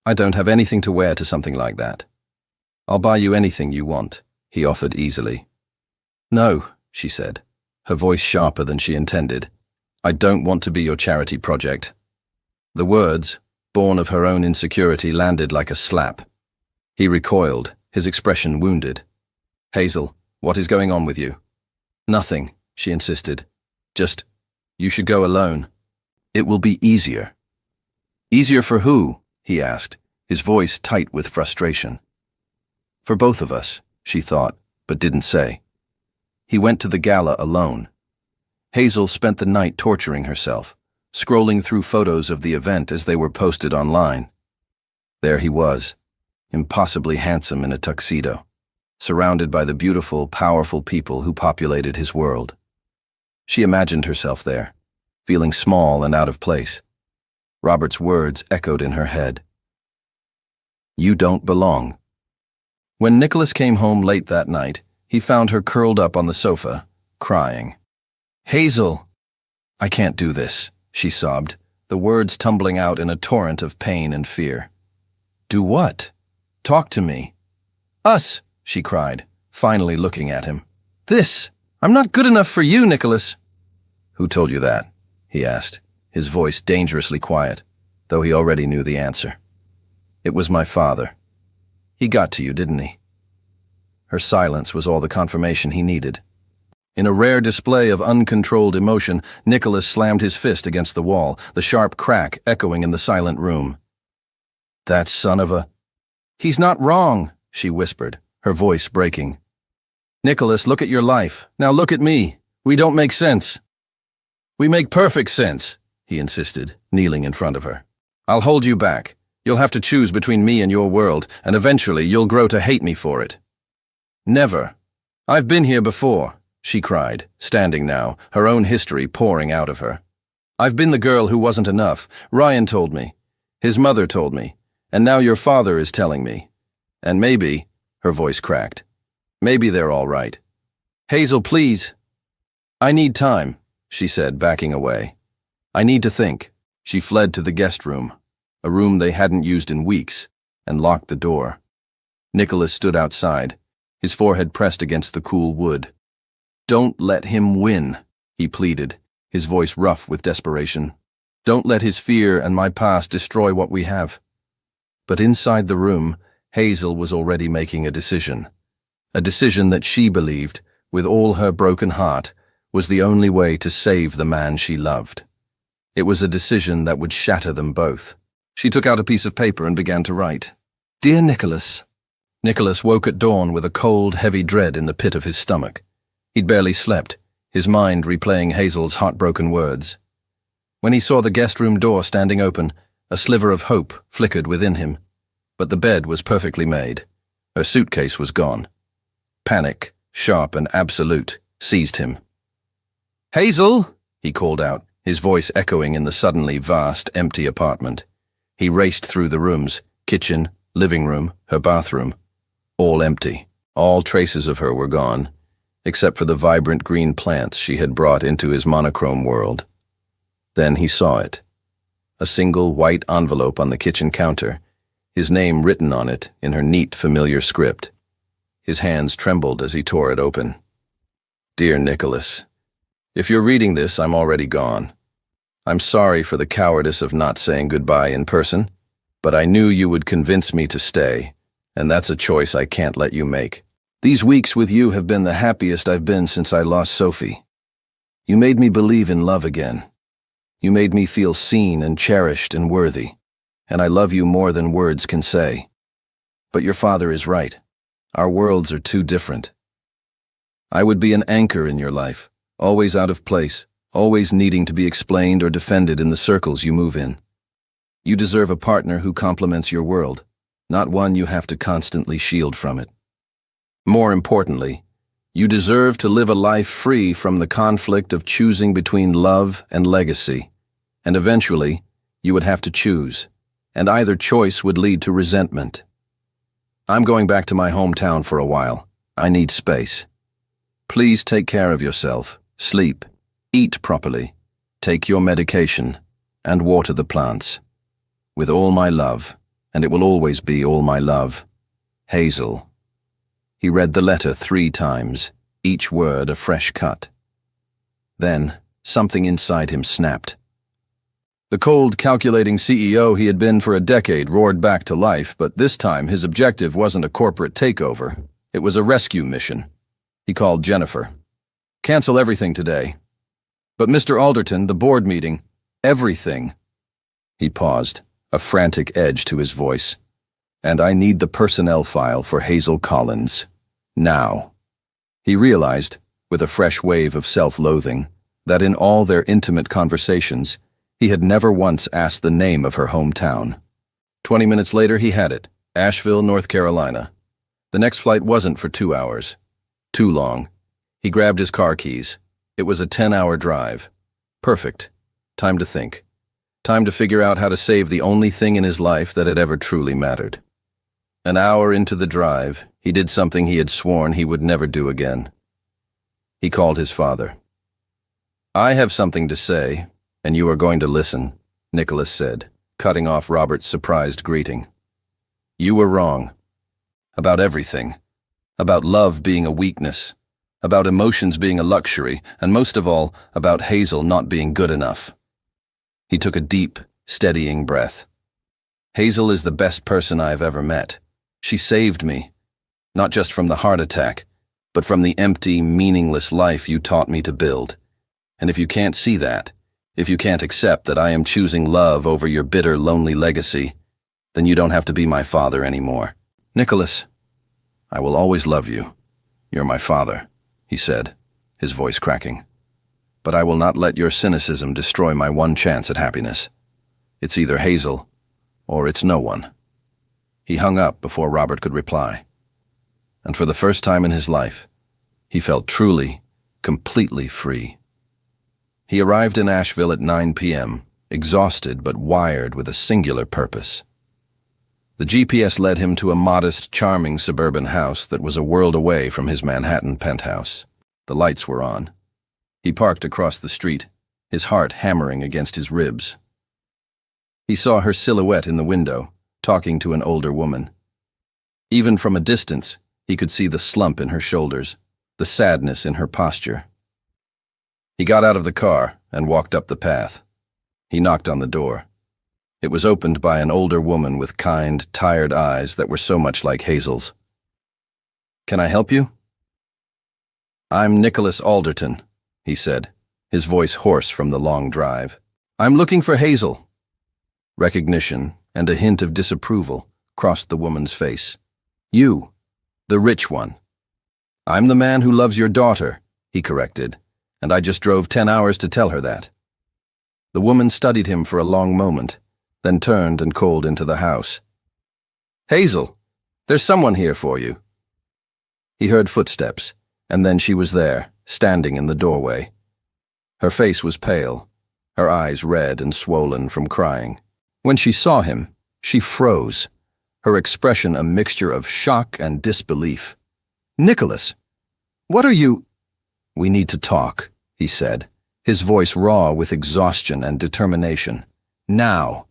I don't have anything to wear to something like that. I'll buy you anything you want, he offered easily. No, she said, her voice sharper than she intended. I don't want to be your charity project. The words, born of her own insecurity, landed like a slap. He recoiled, his expression wounded. Hazel, what is going on with you? Nothing, she insisted. Just, you should go alone. It will be easier. Easier for who? He asked, his voice tight with frustration. For both of us, she thought, but didn't say. He went to the gala alone. Hazel spent the night torturing herself, scrolling through photos of the event as they were posted online. There he was, impossibly handsome in a tuxedo, surrounded by the beautiful, powerful people who populated his world. She imagined herself there, feeling small and out of place. Robert's words echoed in her head. You don't belong. When Nicholas came home late that night, he found her curled up on the sofa, crying. Hazel! I can't do this, she sobbed, the words tumbling out in a torrent of pain and fear. Do what? Talk to me. Us, she cried, finally looking at him. This! I'm not good enough for you, Nicholas. Who told you that? He asked, his voice dangerously quiet, though he already knew the answer. It was my father. He got to you, didn't he? Her silence was all the confirmation he needed. In a rare display of uncontrolled emotion, Nicholas slammed his fist against the wall, the sharp crack echoing in the silent room. That son of a... He's not wrong, she whispered, her voice breaking. Nicholas, look at your life. Now look at me. We don't make sense. We make perfect sense, he insisted, kneeling in front of her. I'll hold you back. You'll have to choose between me and your world, and eventually you'll grow to hate me for it. Never. I've been here before, she cried, standing now, her own history pouring out of her. I've been the girl who wasn't enough. Ryan told me. His mother told me. And now your father is telling me. And maybe, her voice cracked, maybe they're all right. Hazel, please. I need time, she said, backing away. I need to think. She fled to the guest room, a room they hadn't used in weeks, and locked the door. Nicholas stood outside, his forehead pressed against the cool wood. Don't let him win, he pleaded, his voice rough with desperation. Don't let his fear and my past destroy what we have. But inside the room, Hazel was already making a decision that she believed, with all her broken heart, was the only way to save the man she loved. It was a decision that would shatter them both. She took out a piece of paper and began to write. Dear Nicholas. Nicholas woke at dawn with a cold, heavy dread in the pit of his stomach. He'd barely slept, his mind replaying Hazel's heartbroken words. When he saw the guest room door standing open, a sliver of hope flickered within him. But the bed was perfectly made. Her suitcase was gone. Panic, sharp and absolute, seized him. Hazel, he called out, his voice echoing in the suddenly vast, empty apartment. He raced through the rooms, kitchen, living room, her bathroom. All empty. All traces of her were gone, except for the vibrant green plants she had brought into his monochrome world. Then he saw it. A single white envelope on the kitchen counter, his name written on it in her neat, familiar script. His hands trembled as he tore it open. Dear Nicholas, if you're reading this, I'm already gone. I'm sorry for the cowardice of not saying goodbye in person, but I knew you would convince me to stay, and that's a choice I can't let you make. These weeks with you have been the happiest I've been since I lost Sophie. You made me believe in love again. You made me feel seen and cherished and worthy, and I love you more than words can say. But your father is right. Our worlds are too different. I would be an anchor in your life, always out of place, always needing to be explained or defended in the circles you move in. You deserve a partner who complements your world, not one you have to constantly shield from it. More importantly, you deserve to live a life free from the conflict of choosing between love and legacy, and eventually, you would have to choose, and either choice would lead to resentment. I'm going back to my hometown for a while. I need space. Please take care of yourself, sleep, eat properly, take your medication, and water the plants. With all my love, and it will always be all my love, Hazel. He read the letter 3 times, each word a fresh cut. Then, something inside him snapped. The cold, calculating CEO he had been for a decade roared back to life, but this time his objective wasn't a corporate takeover. It was a rescue mission. He called Jennifer. Cancel everything today. But Mr. Alderton, the board meeting, everything. He paused, a frantic edge to his voice. And I need the personnel file for Hazel Collins. Now. He realized, with a fresh wave of self-loathing, that in all their intimate conversations, he had never once asked the name of her hometown. 20 minutes later, he had it, Asheville, North Carolina. The next flight wasn't for 2 hours. Too long. He grabbed his car keys. It was a 10-hour drive. Perfect. Time to think. Time to figure out how to save the only thing in his life that had ever truly mattered. An hour into the drive, he did something he had sworn he would never do again. He called his father. I have something to say, and you are going to listen, Nicholas said, cutting off Robert's surprised greeting. You were wrong. About everything. About love being a weakness. About emotions being a luxury, and most of all, about Hazel not being good enough. He took a deep, steadying breath. Hazel is the best person I have ever met. She saved me, not just from the heart attack, but from the empty, meaningless life you taught me to build. And if you can't see that, if you can't accept that I am choosing love over your bitter, lonely legacy, then you don't have to be my father anymore. Nicholas, I will always love you. You're my father, he said, his voice cracking. But I will not let your cynicism destroy my one chance at happiness. It's either Hazel, or it's no one. He hung up before Robert could reply. And for the first time in his life, he felt truly, completely free. He arrived in Asheville at 9 p.m., exhausted but wired with a singular purpose. The GPS led him to a modest, charming suburban house that was a world away from his Manhattan penthouse. The lights were on. He parked across the street, his heart hammering against his ribs. He saw her silhouette in the window, talking to an older woman. Even from a distance, he could see the slump in her shoulders, the sadness in her posture. He got out of the car and walked up the path. He knocked on the door. It was opened by an older woman with kind, tired eyes that were so much like Hazel's. "Can I help you?" "I'm Nicholas Alderton," he said, his voice hoarse from the long drive. "I'm looking for Hazel." Recognition and a hint of disapproval crossed the woman's face. "You, the rich one." "I'm the man who loves your daughter," he corrected, "and I just drove 10 hours to tell her that." The woman studied him for a long moment, then turned and called into the house. "Hazel, there's someone here for you." He heard footsteps, and then she was there, standing in the doorway. Her face was pale, her eyes red and swollen from crying. When she saw him, she froze, her expression a mixture of shock and disbelief. "Nicholas, what are you—" "We need to talk," he said, his voice raw with exhaustion and determination. "Now."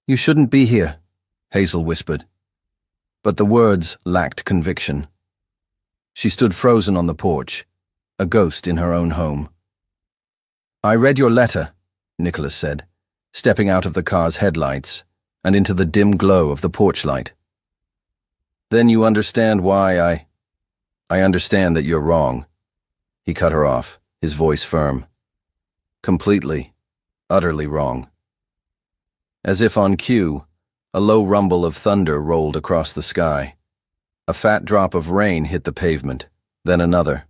"You shouldn't be here," Hazel whispered. But the words lacked conviction. She stood frozen on the porch, a ghost in her own home. "I read your letter," Nicholas said, stepping out of the car's headlights and into the dim glow of the porch light. "Then you understand why I understand that you're wrong." He cut her off, his voice firm. "Completely, utterly wrong." As if on cue, a low rumble of thunder rolled across the sky. A fat drop of rain hit the pavement, then another.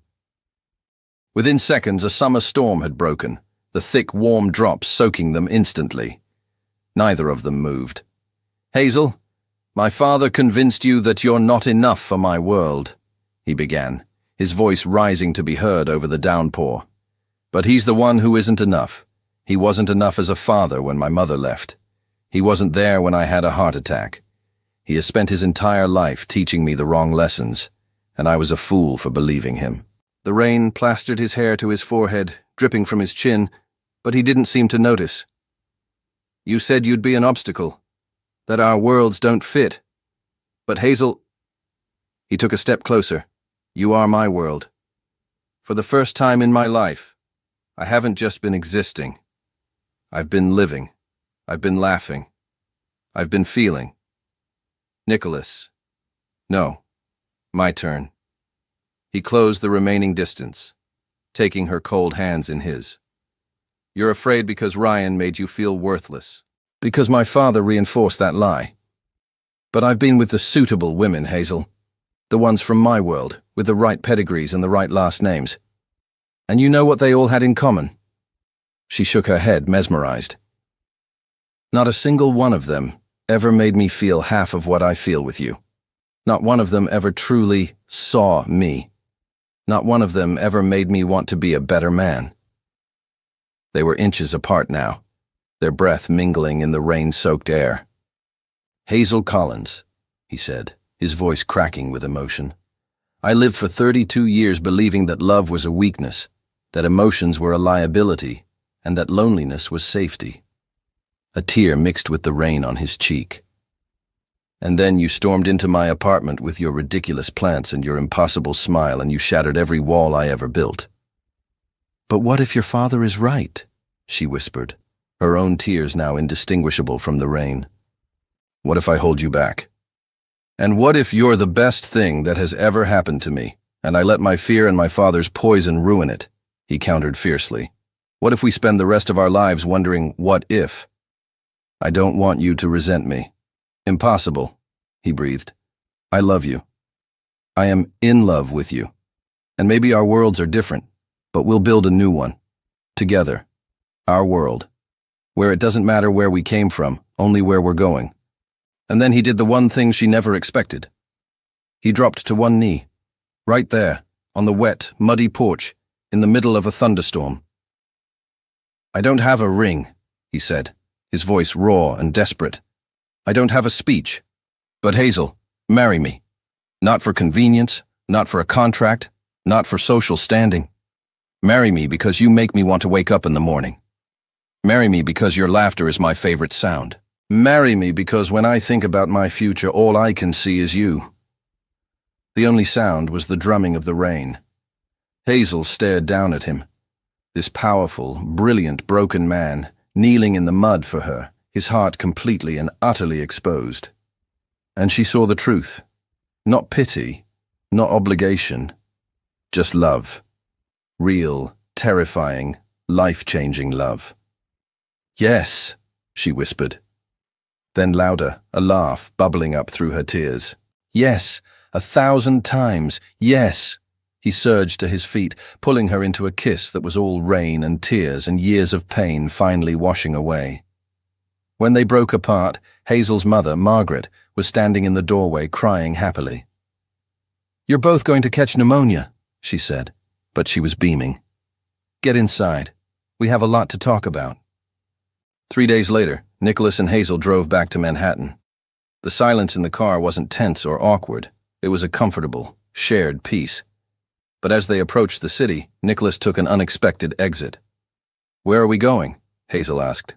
Within seconds, a summer storm had broken, the thick, warm drops soaking them instantly. Neither of them moved. "Hazel, my father convinced you that you're not enough for my world," he began, his voice rising to be heard over the downpour. "But he's the one who isn't enough. He wasn't enough as a father when my mother left. He wasn't there when I had a heart attack. He has spent his entire life teaching me the wrong lessons, and I was a fool for believing him." The rain plastered his hair to his forehead, dripping from his chin, but he didn't seem to notice. "You said you'd be an obstacle, that our worlds don't fit. But Hazel—" He took a step closer. "You are my world. For the first time in my life, I haven't just been existing. I've been living. I've been laughing. I've been feeling. Nicholas. No. My turn." He closed the remaining distance, taking her cold hands in his. "You're afraid because Ryan made you feel worthless. Because my father reinforced that lie. But I've been with the suitable women, Hazel. The ones from my world, with the right pedigrees and the right last names. And you know what they all had in common?" She shook her head, mesmerized. "Not a single one of them ever made me feel half of what I feel with you. Not one of them ever truly saw me. Not one of them ever made me want to be a better man." They were inches apart now, their breath mingling in the rain-soaked air. "Hazel Collins," he said, his voice cracking with emotion. "I lived for 32 years believing that love was a weakness, that emotions were a liability, and that loneliness was safety." A tear mixed with the rain on his cheek. "And then you stormed into my apartment with your ridiculous plants and your impossible smile, and you shattered every wall I ever built." "But what if your father is right?" she whispered, her own tears now indistinguishable from the rain. "What if I hold you back? And what if you're the best thing that has ever happened to me, and I let my fear and my father's poison ruin it?" he countered fiercely. "What if we spend the rest of our lives wondering, what if? I don't want you to resent me." "Impossible," he breathed. "I love you. I am in love with you. And maybe our worlds are different, but we'll build a new one. Together. Our world. Where it doesn't matter where we came from, only where we're going." And then he did the one thing she never expected. He dropped to one knee, right there, on the wet, muddy porch, in the middle of a thunderstorm. "I don't have a ring," he said, his voice raw and desperate. "I don't have a speech. But Hazel, marry me. Not for convenience, not for a contract, not for social standing. Marry me because you make me want to wake up in the morning. Marry me because your laughter is my favorite sound. Marry me because when I think about my future, all I can see is you. The only sound was the drumming of the rain. Hazel stared down at him. This powerful, brilliant, broken man, kneeling in the mud for her, his heart completely and utterly exposed. And she saw the truth. Not pity, not obligation, just love. Real, terrifying, life-changing love. Yes, she whispered. Then louder, a laugh bubbling up through her tears. Yes, 1,000 times, yes. He surged to his feet, pulling her into a kiss that was all rain and tears and years of pain finally washing away. When they broke apart, Hazel's mother, Margaret, was standing in the doorway crying happily. "You're both going to catch pneumonia," she said, but she was beaming. "Get inside. We have a lot to talk about." 3 days later, Nicholas and Hazel drove back to Manhattan. The silence in the car wasn't tense or awkward. It was a comfortable, shared peace. But as they approached the city, Nicholas took an unexpected exit. "Where are we going?" Hazel asked.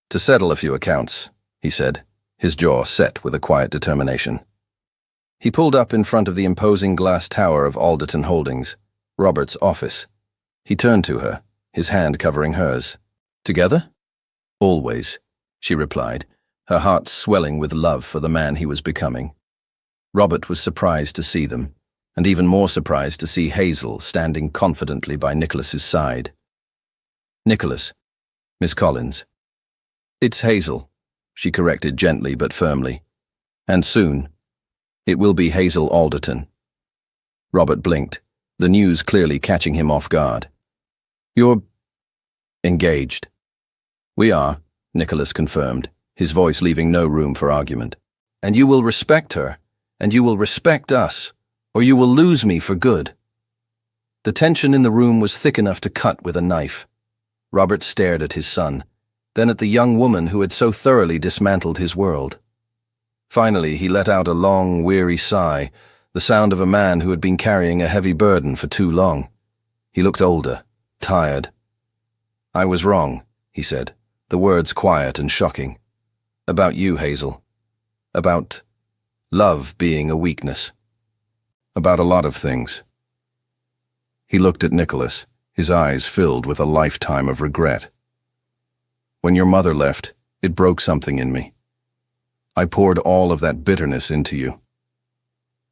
"To settle a few accounts," he said, his jaw set with a quiet determination. He pulled up in front of the imposing glass tower of Alderton Holdings, Robert's office. He turned to her, his hand covering hers. "Together?" "Always," she replied, her heart swelling with love for the man he was becoming. Robert was surprised to see them, and even more surprised to see Hazel standing confidently by Nicholas's side. "Nicholas, Miss Collins." "It's Hazel," she corrected gently but firmly. "And soon, it will be Hazel Alderton." Robert blinked, the news clearly catching him off guard. "You're engaged." "We are," Nicholas confirmed, his voice leaving no room for argument. "And you will respect her, and you will respect us, or you will lose me for good." The tension in the room was thick enough to cut with a knife. Robert stared at his son, then at the young woman who had so thoroughly dismantled his world. Finally, he let out a long, weary sigh, the sound of a man who had been carrying a heavy burden for too long. He looked older, tired. "I was wrong," he said, the words quiet and shocking. "About you, Hazel. About love being a weakness. About a lot of things." He looked at Nicholas, his eyes filled with a lifetime of regret. "When your mother left, it broke something in me. I poured all of that bitterness into you.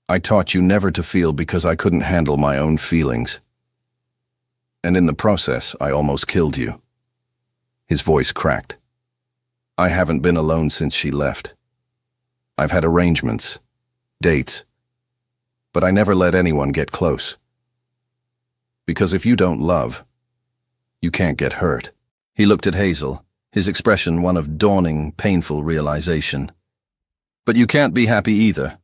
I taught you never to feel because I couldn't handle my own feelings. And in the process, I almost killed you." His voice cracked. "I haven't been alone since she left. I've had arrangements, dates, but I never let anyone get close. Because if you don't love, you can't get hurt." He looked at Hazel, his expression one of dawning, painful realization. "But you can't be happy either.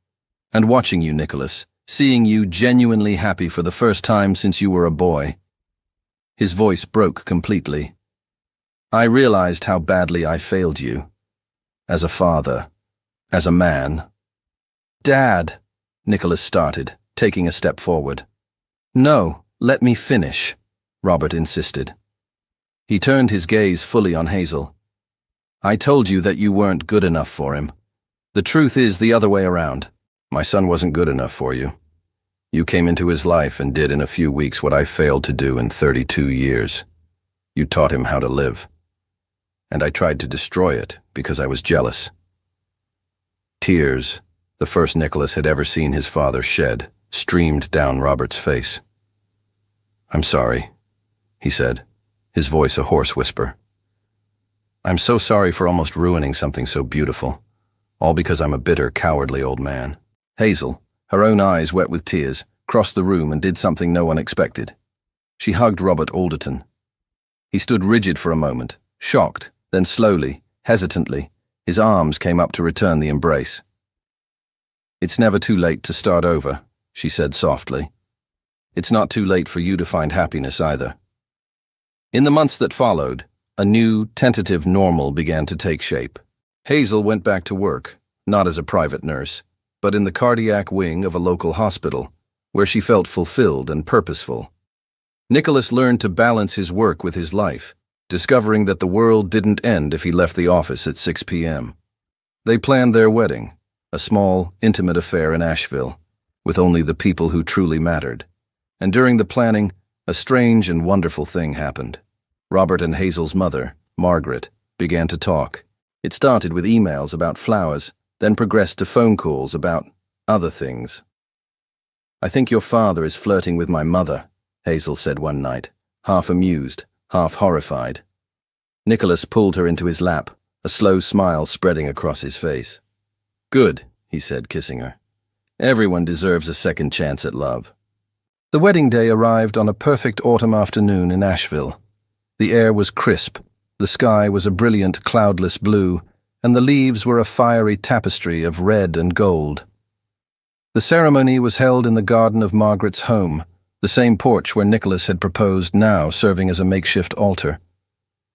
And watching you, Nicholas, seeing you genuinely happy for the first time since you were a boy." His voice broke completely. "I realized how badly I failed you. As a father, as a man." "Dad," Nicholas started, taking a step forward. "No, let me finish," Robert insisted. He turned his gaze fully on Hazel. "I told you that you weren't good enough for him. The truth is the other way around. My son wasn't good enough for you. You came into his life and did in a few weeks what I failed to do in 32 years. You taught him how to live. And I tried to destroy it because I was jealous." Tears, the first Nicholas had ever seen his father shed, streamed down Robert's face. "I'm sorry," he said, his voice a hoarse whisper. "I'm so sorry for almost ruining something so beautiful, all because I'm a bitter, cowardly old man." Hazel, her own eyes wet with tears, crossed the room and did something no one expected. She hugged Robert Alderton. He stood rigid for a moment, shocked, then slowly, hesitantly, his arms came up to return the embrace. "It's never too late to start over," she said softly. "It's not too late for you to find happiness either." In the months that followed, a new, tentative normal began to take shape. Hazel went back to work, not as a private nurse, but in the cardiac wing of a local hospital, where she felt fulfilled and purposeful. Nicholas learned to balance his work with his life, discovering that the world didn't end if he left the office at 6 p.m. They planned their wedding, a small, intimate affair in Asheville, with only the people who truly mattered. And during the planning, a strange and wonderful thing happened. Robert and Hazel's mother, Margaret, began to talk. It started with emails about flowers, then progressed to phone calls about other things. "I think your father is flirting with my mother," Hazel said one night, half amused, half horrified. Nicholas pulled her into his lap, a slow smile spreading across his face. "Good," he said, kissing her. "Everyone deserves a second chance at love." The wedding day arrived on a perfect autumn afternoon in Asheville. The air was crisp, the sky was a brilliant cloudless blue, and the leaves were a fiery tapestry of red and gold. The ceremony was held in the garden of Margaret's home, the same porch where Nicholas had proposed, now serving as a makeshift altar.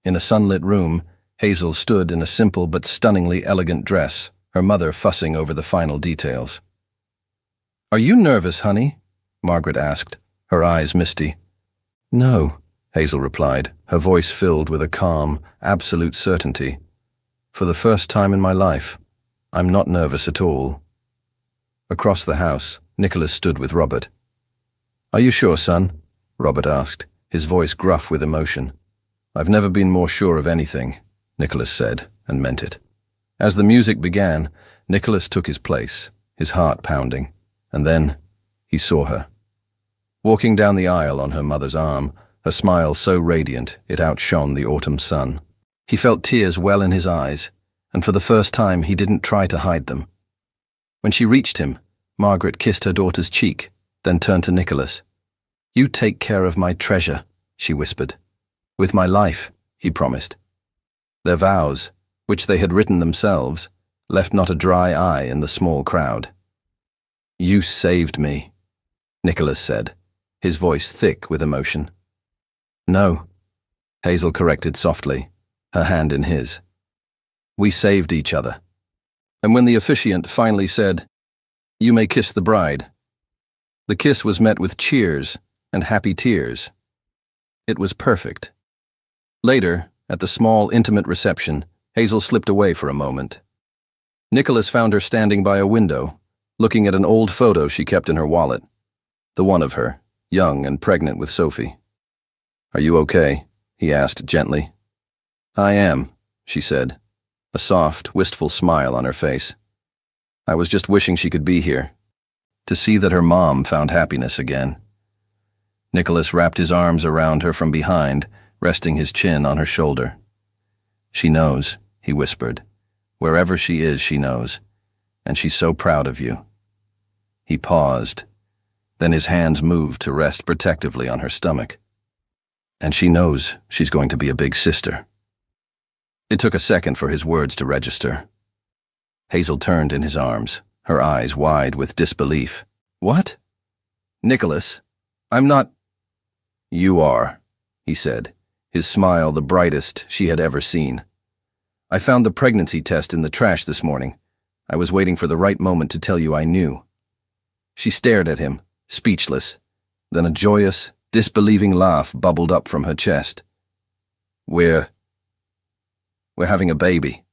In a sunlit room, Hazel stood in a simple but stunningly elegant dress, her mother fussing over the final details. "Are you nervous, honey?" Margaret asked, her eyes misty. "No," Hazel replied, her voice filled with a calm, absolute certainty. "For the first time in my life, I'm not nervous at all." Across the house, Nicholas stood with Robert. "Are you sure, son?" Robert asked, his voice gruff with emotion. "I've never been more sure of anything," Nicholas said, and meant it. As the music began, Nicholas took his place, his heart pounding, and then he saw her. Walking down the aisle on her mother's arm, her smile so radiant it outshone the autumn sun. He felt tears well in his eyes, and for the first time he didn't try to hide them. When she reached him, Margaret kissed her daughter's cheek, then turned to Nicholas. "You take care of my treasure," she whispered. "With my life," he promised. Their vows, which they had written themselves, left not a dry eye in the small crowd. "You saved me," Nicholas said, his voice thick with emotion. "No," Hazel corrected softly, her hand in his. "We saved each other." And when the officiant finally said, "You may kiss the bride," the kiss was met with cheers and happy tears. It was perfect. Later, at the small, intimate reception, Hazel slipped away for a moment. Nicholas found her standing by a window, looking at an old photo she kept in her wallet, the one of her, young and pregnant with Sophie. "Are you okay?" he asked gently. "I am," she said, a soft, wistful smile on her face. "I was just wishing she could be here, to see that her mom found happiness again." Nicholas wrapped his arms around her from behind, resting his chin on her shoulder. "She knows," he whispered. "Wherever she is, she knows. And she's so proud of you." He paused. Then his hands moved to rest protectively on her stomach. "And she knows she's going to be a big sister." It took a second for his words to register. Hazel turned in his arms, her eyes wide with disbelief. "What?" "Nicholas, I'm not—" "You are," he said, his smile the brightest she had ever seen. "I found the pregnancy test in the trash this morning. I was waiting for the right moment to tell you I knew." She stared at him, speechless. Then a joyous, disbelieving laugh bubbled up from her chest. We're having a baby."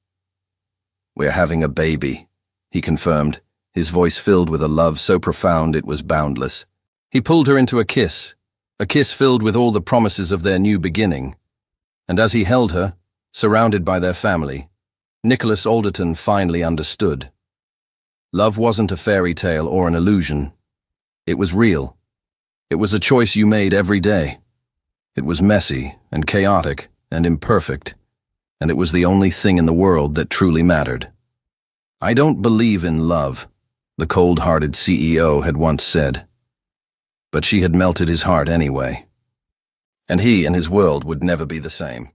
"We're having a baby," he confirmed, his voice filled with a love so profound it was boundless. He pulled her into a kiss filled with all the promises of their new beginning. And as he held her, surrounded by their family, Nicholas Alderton finally understood. Love wasn't a fairy tale or an illusion. It was real. It was a choice you made every day. It was messy and chaotic and imperfect, and it was the only thing in the world that truly mattered. "I don't believe in love," the cold-hearted CEO had once said. But she had melted his heart anyway. And he and his world would never be the same.